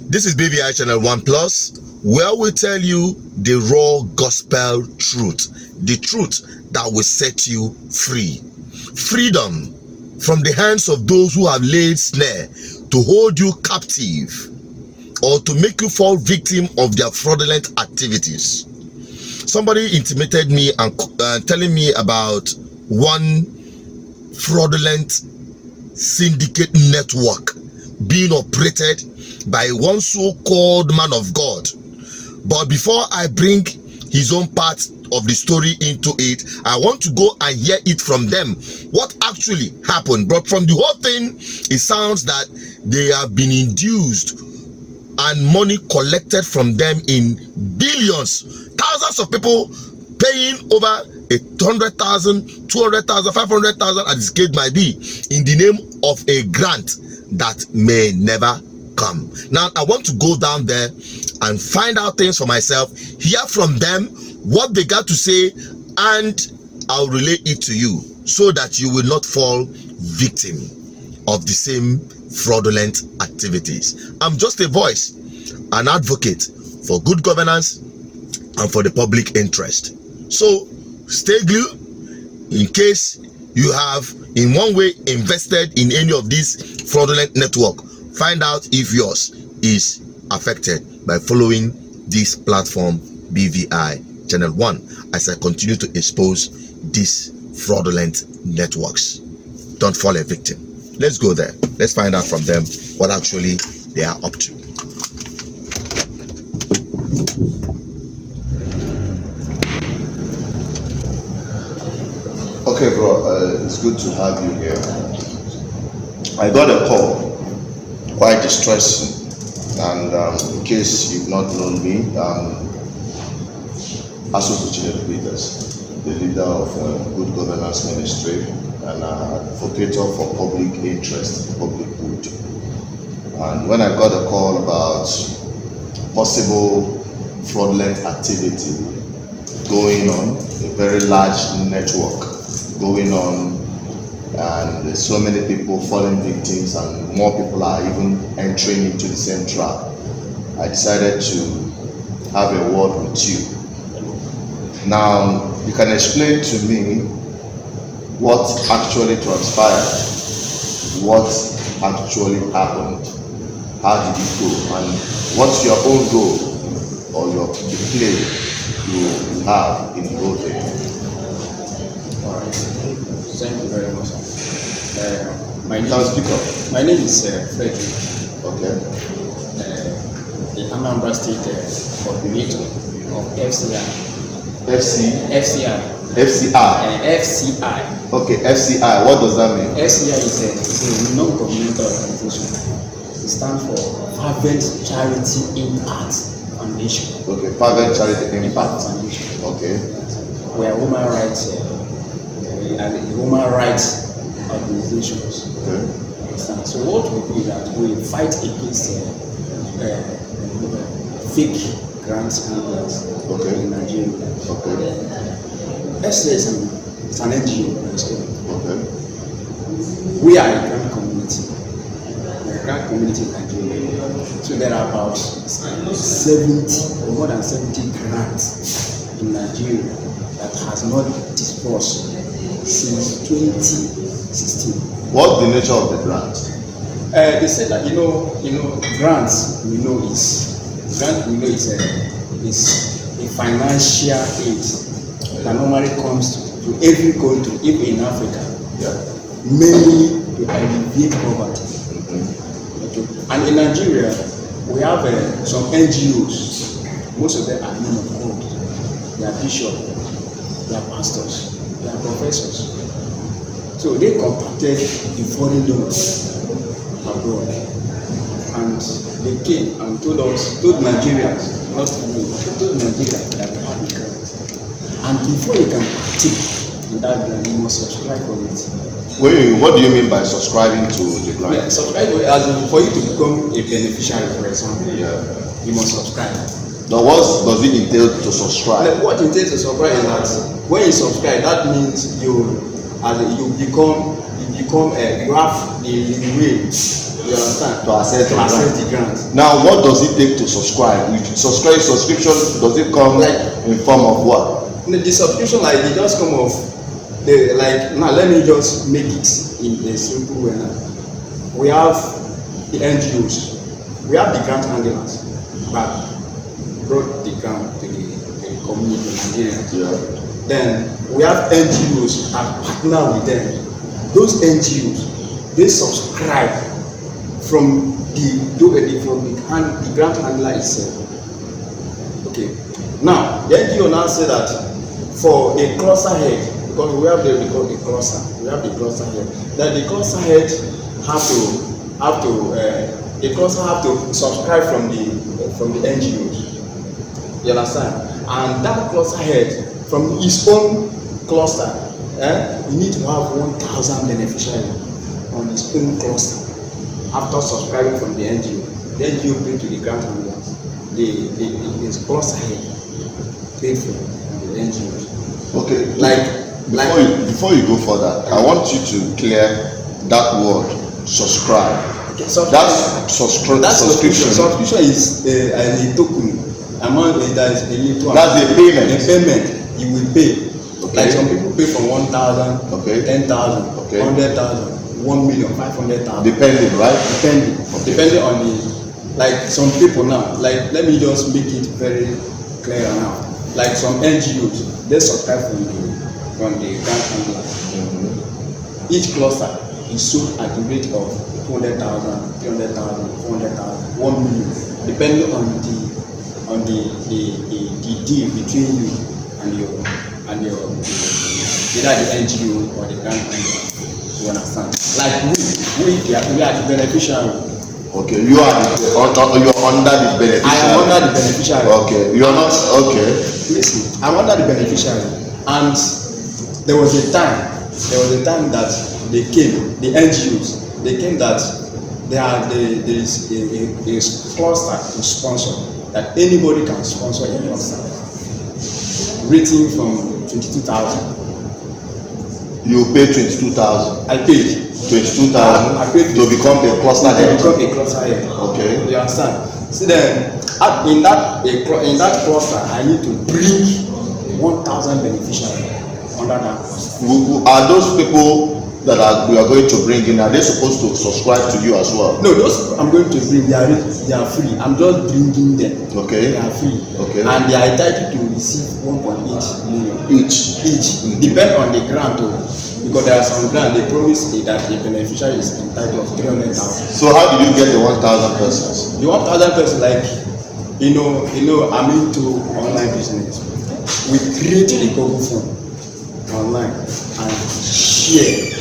This is BVI Channel 1 Plus, where we tell you the raw gospel truth, the truth that will set you free. Freedom from the hands of those who have laid snare to hold you captive or to make you fall victim of their fraudulent activities. Somebody intimated me and telling me about one fraudulent syndicate network being operated by one so-called man of God. But before I bring his own part of the story into it, I want to go and hear it from them, what actually happened. But from the whole thing, it sounds that they have been induced and money collected from them in billions, thousands of people paying over 100,000, 200,000, 500,000, as the case might be, in the name of a grant that may never come. Now I want to go down there and find out things for myself, hear from them what they got to say, and I'll relay it to you so that you will not fall victim of the same fraudulent activities. I'm just a voice, an advocate for good governance and for the public interest. So stay glued in case you have in one way invested in any of these fraudulent network. Find out if yours is affected by following this platform BVI Channel 1 as I continue to expose these fraudulent networks. Don't fall a victim. Let's go there. Let's find out from them what actually they are up to. Okay, bro, it's good to have you here. I got a call, quite distressing, and in case you've not known me, Associated Leaders, the leader of Good Governance Ministry, and advocator for public interest, public good. And when I got a call about possible fraudulent activity going on, a very large network going on, and there's so many people falling victims and more people are even entering into the same trap, I decided to have a word with you. Now, you can explain to me what actually transpired, what actually happened, how did it go, and what's your own goal or the play you have in the whole thing. All right. Thank you very much. My name is Frederick. Okay. The Anambra State coordinator of FCI. FCI. Okay, FCI. What does that mean? FCI is a non-governmental organization. It stands for Fervent Charity Impact Foundation. Okay, Fervent Charity Impact Foundation. Okay. We are human rights organizations. Okay. So what we do is that we fight against fake grants handlers in Nigeria. Okay. SCS is an NGO. Okay. We are a grant community. We are a grant community in Nigeria. So there are about 70 or more than 70 grants in Nigeria that has not disbursed since 2016. What's the nature of the grant? They said that grants is a financial aid that normally comes to every country, even in Africa, mainly to alleviate poverty. Okay. And in Nigeria, we have some NGOs. Most of them are men of God. They are bishops, they are pastors, they are professors. So they contacted the foreign donors abroad, and they came and told Nigerians, not me, told Nigerians that they have a grant. And before you can partake in that grant, you must subscribe for it. Wait, what do you mean by subscribing to the grant? Yeah, subscribe as in for you to become a beneficiary, for example. Yeah. You must subscribe. Now, what does it entail to subscribe? Like, what it entails to subscribe is that when you subscribe, that means you have the leeway You understand? To access the grant. Now, what does it take to subscribe? Subscription, does it come in form of what? The subscription, like, they just come off. Now let me just make it in a simple way now. We have the NGOs, we have the grant handlers that brought the grant to the community in Nigeria. Yeah. Then we have NGOs that partner with them. Those NGOs, they subscribe from the grant handler itself. Okay. Now the NGO now say that for a cluster head, because we have the cluster head. That the cluster head the cluster have to subscribe from the NGOs. You understand? And that cluster head from his own cluster, you need to have 1,000 beneficiaries on his own cluster after subscribing from the NGO. The NGO pay to the grant handlers. The cluster head paid for the NGOs. Okay. Before you go further, I want you to clear that word subscribe. Okay, that's subscription. Subscription is a token amount that is related to. That's a payment. A payment you will pay. Okay. Like some people pay from 1,000, okay, 10,000, okay, 100,000, 1,000,000, 500,000. Depending, right? Depending on the, like some people now. Like let me just make it very clear now. Like some NGOs, they subscribe from the grant handler. Mm-hmm. Each cluster is sold at the rate of 200,000, 300,000, 400,000, 1 million, depending on the deal between you and your either the NGO or the grant handler. You understand? Like we are the beneficiary. Okay, you're under the beneficiary. I am under the beneficiary. Okay, you're not okay. Listen, I'm under the beneficiary, and there was a time that the NGOs came that there is a cluster to sponsor, that anybody can sponsor a cluster, rating from 22,000. You pay 22,000. I paid 22,000. I paid to become a cluster head. Okay. You understand? See then, in that cluster, I need to bring 1,000 beneficiaries under that cluster. Are those people that we are going to bring in, are they supposed to subscribe to you as well? No, those I'm going to bring, they are free. I'm just bringing them. Okay. They are free. Okay. And they are entitled to receive 1.8 million each. Mm-hmm. Depend on the grant, because there are some grants they promise that the beneficiary is entitled to 300,000. So how did you get the 1,000 persons? The 1,000 persons, like I'm into online business. We created a Google form online and share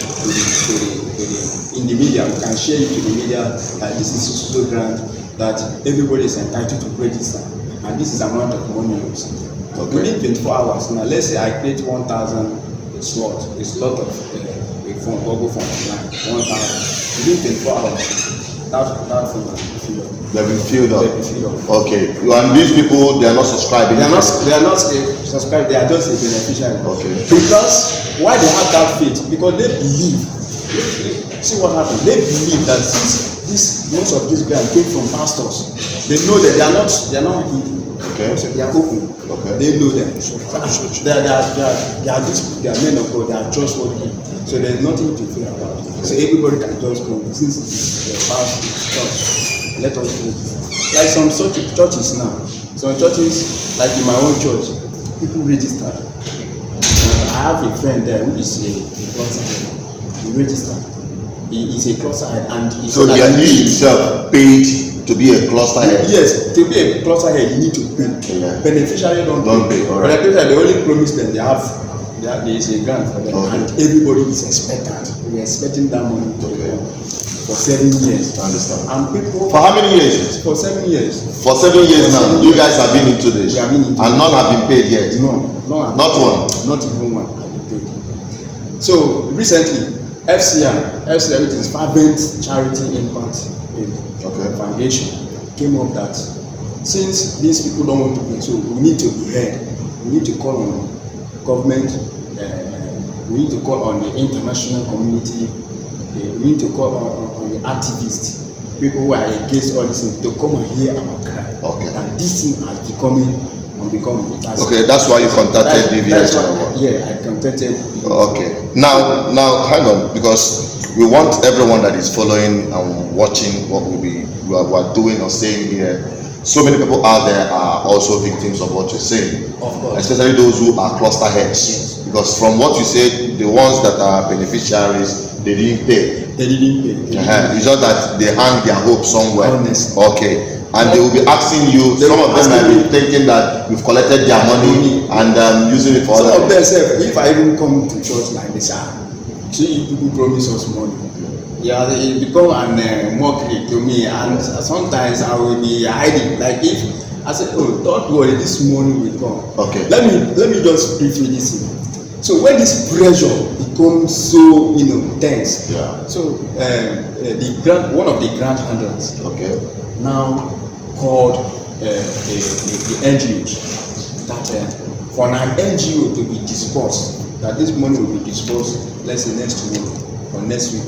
in the media. We can share it to the media that this is so grant that everybody is entitled to register, and this is amount of money you receive. Okay. Within 24 hours now, let's say I create 1,000 slot of a form, Google form online, 1,000. Within 24 hours, that form will be filled up. They'll be filled up. Okay. And these people, they are not subscribing. They are not subscribed. They are just a beneficiary. Okay. Because why they have that faith? Because they believe. See what happened. They believe that most of these guys came from pastors. They know that they are not okay. So they are open. Okay. They know them. They are men of God. They are trustworthy. So there is nothing to fear about. So everybody can just go. Since the pastor church, let us go. Like some churches now. Some churches, like in my own church, people register. I have a friend there who is a cluster head. He registered. He is a cluster head, and so he himself paid to be a cluster head. Yes, to be a cluster head, you need to pay. Yeah. Beneficiary don't pay. All right. Beneficiary, they only promise them there is a grant for them, okay, and everybody is expected. We are expecting that money to come for 7 years. I understand. And people for how many years? For 7 years. For 7 years now, you guys have been into this. We have been into and none have been paid yet. No, not one. Not even one have been paid. So recently, FCI, which is Fervent Charity Impact Foundation, came up that since these people don't want to pay, so we need to be heard. We need to call on government. We need to call on the international community. We need to call on the activists people who are against all this thing to come and hear our cry. Okay. And this thing has becoming. Okay, that's why you contacted DVI. Yeah, I contacted. Okay. Now, hang on, because we want everyone that is following and watching what we are doing or saying here. So many people out there are also victims of what you're saying. Of course. Especially those who are cluster heads. Yes. Because from what you said, the ones that are beneficiaries, they didn't pay. They didn't pay. It's just that they hang their hope somewhere. Honestly. Okay. And they will be asking you, some of them might be thinking that you've collected their money and using it for some other. Some of them say, if I even come to church like this, see people promise us money. Yeah, it become an mockery to me, and sometimes I will be hiding. Like if I say, oh, don't worry, this money will come. Okay. Let me just briefly this thing. So when this pressure becomes so tense, yeah. So one of the grant handlers, okay, now called the NGOs that for an NGO to be disbursed, that this money will be disbursed, let's say next week or next week,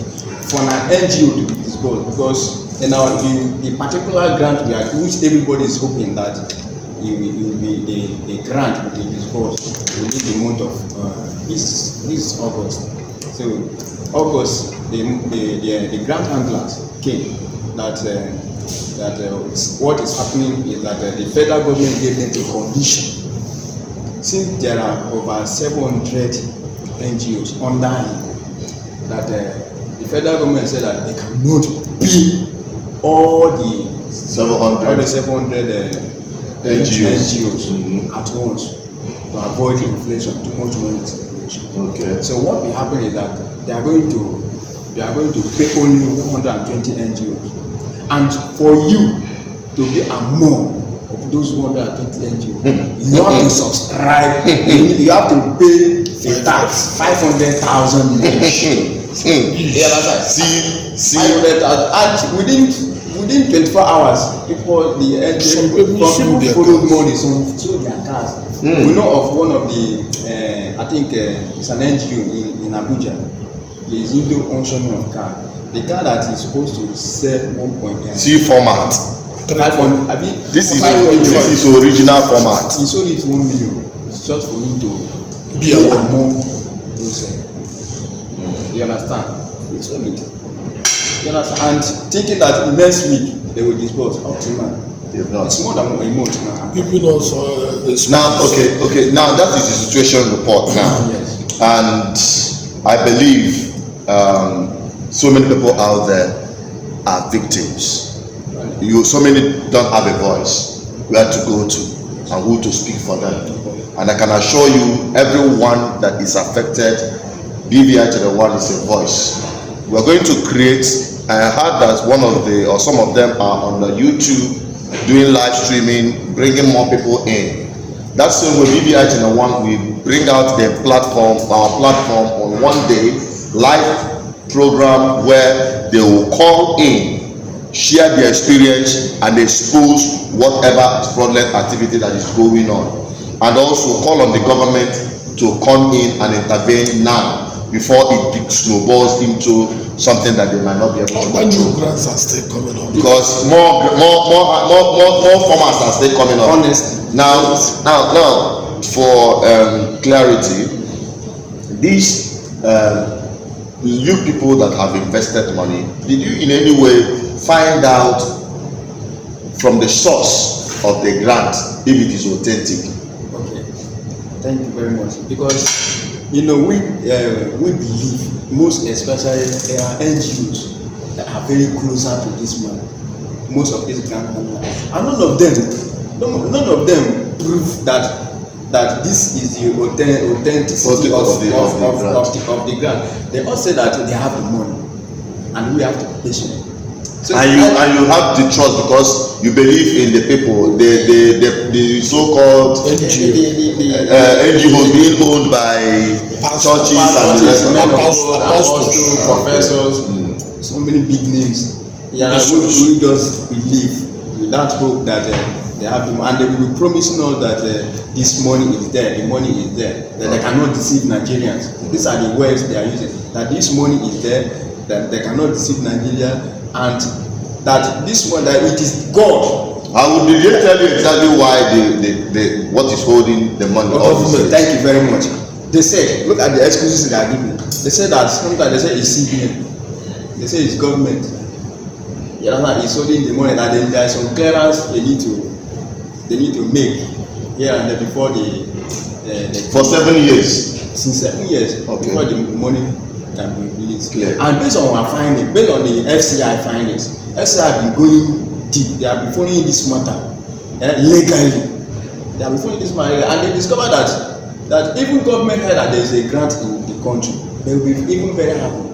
for an NGO to be disbursed, because in our the particular grant which everybody is hoping that the grant will be disbursed within the month of this is August. So August, the grant handlers came that what is happening is that the federal government gave them a condition. Since there are over 700 NGOs under him, that the federal government said that they cannot pay all the 700 NGOs at once to avoid inflation, too much money inflation. Okay. So what will happen is that they are going to pay only 120 NGOs. And for you to be among of those 120 NGOs, you have to subscribe. You have to pay the tax 500,000 See, 500,000, and within 24 hours, people followed money, some sold their cars. We know of one of the, I think it's an NGO in Abuja. There is no auction of car. The car that is supposed to sell 1.9. See format. 500. This is original format. He sold it 1 million. It's just for him to be among those. You understand? He sold it. You understand? And thinking that next week they will dispose up to now. It's more than a month now. People also now. Okay. Now that is the situation report now. Yes. And I believe so many people out there are victims. So many don't have a voice where to go to and who to speak for them. And I can assure you, everyone that is affected, BVI to the one is a voice. We are going to create. I heard that some of them are on the YouTube doing live streaming, bringing more people in. That's same with BVI to the one. We bring out our platform on one day live program where they will call in, share their experience and expose whatever fraudulent activity that is going on, and also call on the government to come in and intervene now before it snowballs into something that they might not be able to control. Grants are still coming up because more formats are still coming up. Honestly. Now for clarity, these you people that have invested money, did you in any way find out from the source of the grant if it is authentic? Okay, thank you very much. Because we believe, most especially there are NGOs that are very closer to this man, most of these grant handlers, and none of them prove that this is the authenticity of the grant. They all say that they have the money and we have to be patient. So and you have the trust because you believe in the people, the so-called NGOs being owned by churches and apostles, professors, so many big names. Yeah, we just believe without hope that they have them, and they will be promising us that this money is there, the money is there, that they cannot deceive Nigerians. These are the words they are using, that this money is there, that they cannot deceive Nigeria, and that this one, that it is God. Did they tell you exactly why the what is holding the money? Thank you very much. They said, look at the excuses they are giving. They said that sometimes they say it's CBN, they say it's government. You know that it's holding the money, that there are some clearance they need to make here and there before the for 7 years. Since 7 years, okay, before the money can be released. Clear. And based on our findings, based on the FCI findings, FCI have been going deep. They have been following this matter legally. They have been following this matter, and they discovered that even government heard that there is a grant in the country, they will be even very happy.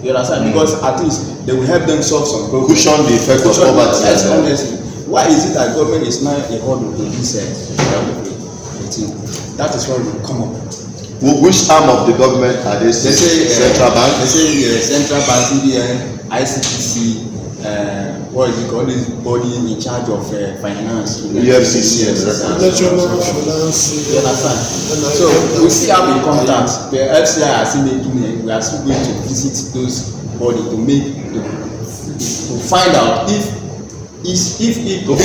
You understand? Because at least they will help them solve some problems. Cushion the effect of poverty. Yes, honestly. Why is it that government is now a hold of this thing? That is what will come up. Which arm of the government are they? They say central bank. They say central bank, CBN, ICPC. What is it called? This body in charge of finance. EFCC. National Finance. You understand? So we still have in contact. The FCI are still making it. We are still going to visit those bodies to find out if to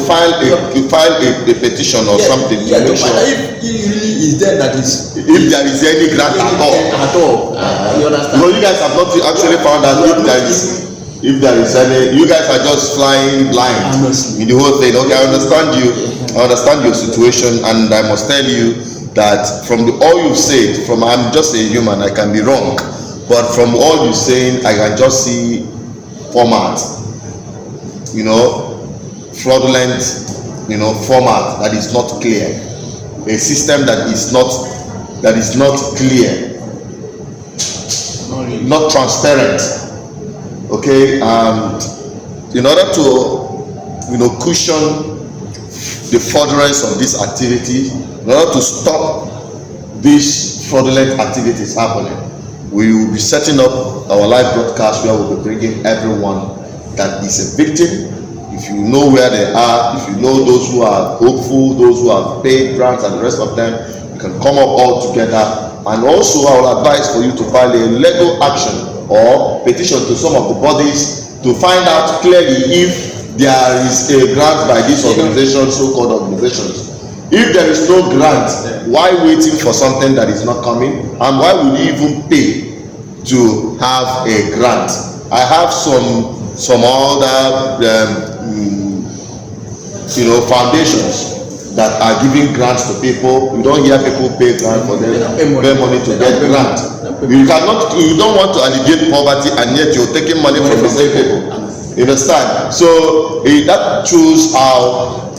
file a petition or something to make sure if it really is there that is, if there is any grant at all. You understand? No, you guys have not actually found out if there is any. You guys are just flying blind in the whole thing. Okay, I understand you. I understand your situation, and I must tell you that from all you've said, I'm just a human, I can be wrong, but from all you're saying, I can just see format. Fraudulent, format that is not clear, a system that is not clear, not transparent. Okay, and in order to, cushion the furtherance of this activity, in order to stop these fraudulent activities happening, we will be setting up our live broadcast where we'll be bringing everyone that is a victim. If you know where they are, if you know those who are hopeful, those who have paid grants and the rest of them, you can come up all together. And also I will advise for you to file a legal action or petition to some of the bodies to find out clearly if there is a grant by these organizations, so-called organizations. If there is no grant, why waiting for something that is not coming? And why would you even pay to have a grant? I have some other foundations that are giving grants to people. You don't hear people pay grant for them, pay money to get grant. You don't want to alleviate poverty, and yet you're taking money from the same people. You understand? So that shows how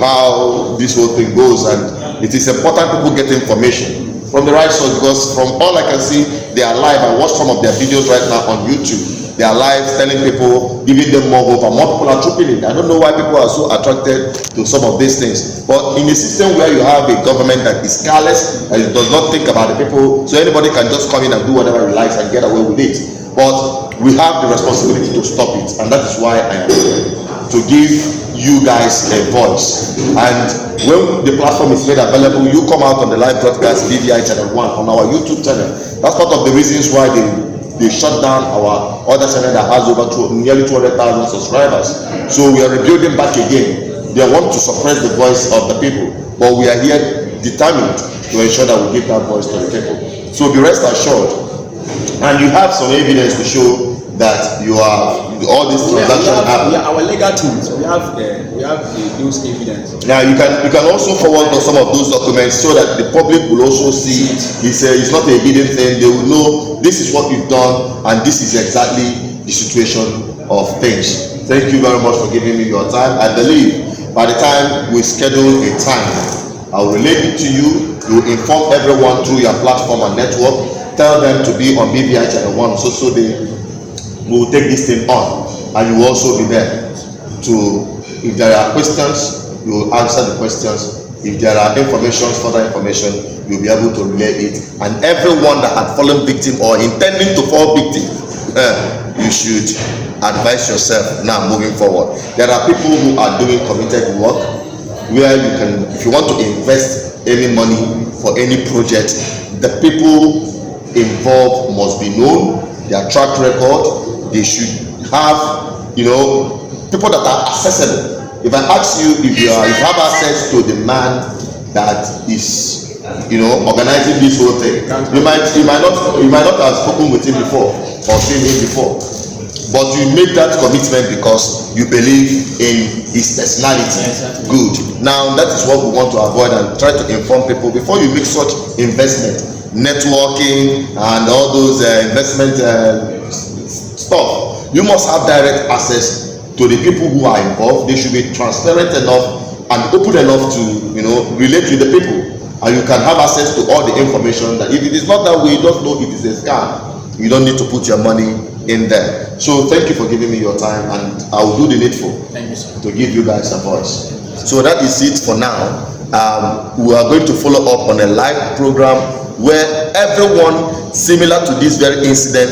how this whole thing goes, and it is important people get information from the right source, because from all I can see, they are live. I watch some of their videos right now on YouTube. They are live telling people, giving them more hope, and more people are trooping in. I don't know why people are so attracted to some of these things. But in a system where you have a government that is careless, and it does not think about the people, so anybody can just come in and do whatever he likes and get away with it. But we have the responsibility to stop it, and that is why I am here, to give you guys a voice. And when the platform is made available, you come out on the live broadcast BVI channel 1 on our YouTube channel. That's part of the reasons why they shut down our other channel that has over nearly 200,000 subscribers. So we are rebuilding back again. They want to suppress the voice of the people, but we are here determined to ensure that we give that voice to the people. So be rest assured, and you have some evidence to show that you are all this transaction happening. Our legal teams, we have those evidence. Now you can also forward some of those documents so that the public will also see it's not a hidden thing. They will know this is what we've done, and this is exactly the situation of things. Thank you very much for giving me your time. I believe by the time we schedule a time, I will relate it to you. You inform everyone through your platform and network. Tell them to be on BVI channel 1 so they will take this thing on, and you will also be there to, if there are questions, you will answer the questions. If there are further information, you'll be able to relay it. And everyone that had fallen victim or intending to fall victim, you should advise yourself now moving forward. There are people who are doing committed work where you can, if you want to invest any money for any project, the people involved must be known, their track record. They should have, people that are accessible. If I ask you if you have access to the man that is, organizing this whole thing, you might not have spoken with him before or seen him before, but you make that commitment because you believe in his personality. Exactly. Good. Now that is what we want to avoid and try to inform people before you make such investment, networking and all those investment stuff. You must have direct access to the people who are involved. They should be transparent enough and open enough to relate with the people, and you can have access to all the information. That if it is not that way, you don't know it is a scam, you don't need to put your money in there. So thank you for giving me your time, and I will do the needful. Thank you, sir. To give you guys a voice. So that is it for now. We are going to follow up on a live program where everyone similar to this very incident,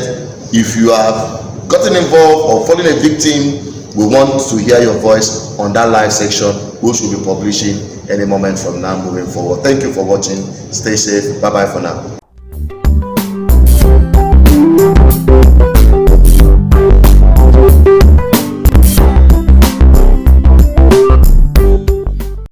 if you have gotten involved or fallen a victim, we want to hear your voice on that live section, which will be publishing any moment from now moving forward. Thank you for watching. Stay safe. Bye bye for now.